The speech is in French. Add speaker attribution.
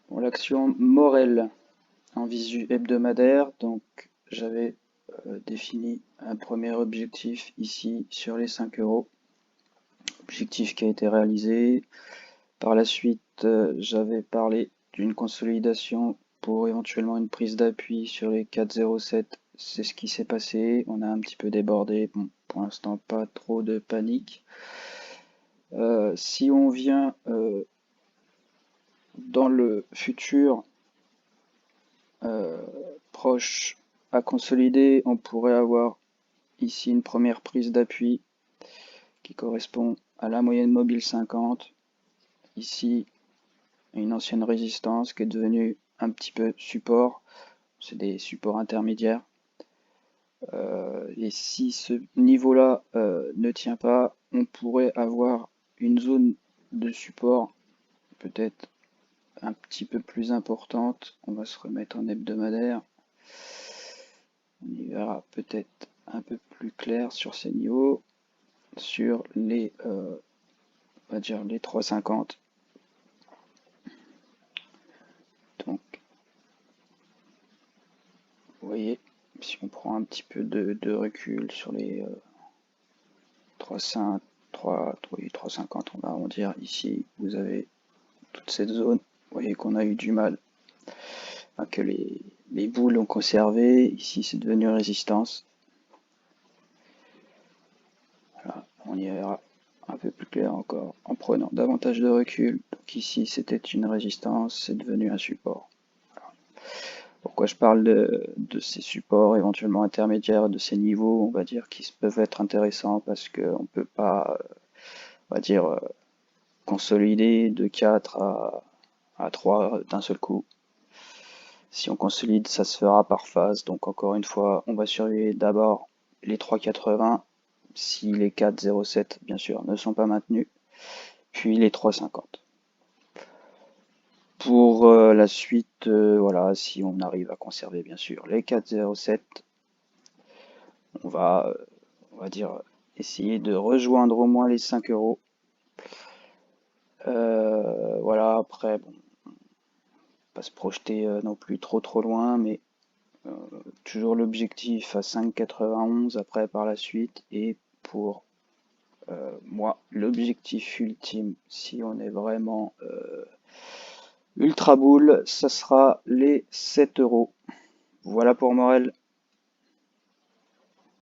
Speaker 1: Pour l'action Morel en visu hebdomadaire, donc j'avais défini un premier objectif ici sur les 5 euros, objectif qui a été réalisé. Par la suite, j'avais parlé d'une consolidation pour éventuellement une prise d'appui sur les 4,07. C'est ce qui s'est passé. On a un petit peu débordé. Bon, pour l'instant, pas trop de panique. Si on vient dans le futur proche à consolider, on pourrait avoir ici une première prise d'appui qui correspond à la moyenne mobile 50. Ici, une ancienne résistance qui est devenue un petit peu support. C'est des supports intermédiaires. Et si ce niveau-là ne tient pas, on pourrait avoir une zone de support peut-être un petit peu plus importante. On va se remettre en hebdomadaire. On y verra peut-être un peu plus clair sur ces niveaux, sur les, on va dire les 3,50. Donc, vous voyez, si on prend un petit peu de recul sur les 3,5, 3,50, on va arrondir ici, vous avez toute cette zone. Vous voyez qu'on a eu du mal, enfin, que les boules ont conservé. Ici, c'est devenu résistance. Voilà, on y verra un peu plus clair encore en prenant davantage de recul. Donc ici, c'était une résistance, c'est devenu un support. Voilà. Pourquoi je parle de ces supports éventuellement intermédiaires, de ces niveaux, on va dire, qui peuvent être intéressants parce qu'on ne peut pas, on va dire, consolider de 4 à 3 d'un seul coup. Si on consolide, ça se fera par phase. Donc encore une fois, on va surveiller d'abord les 3,80 si les 4,07 bien sûr ne sont pas maintenus, puis les 3,50. Pour la suite, voilà, si on arrive à conserver bien sûr les 4,07, on va, on va dire essayer de rejoindre au moins les 5 euros. Voilà, après, bon, pas se projeter non plus trop loin, mais toujours l'objectif à 5,91 après par la suite. Et pour moi, l'objectif ultime, si on est vraiment ultra boule, ça sera les 7 euros. Voilà pour Morel.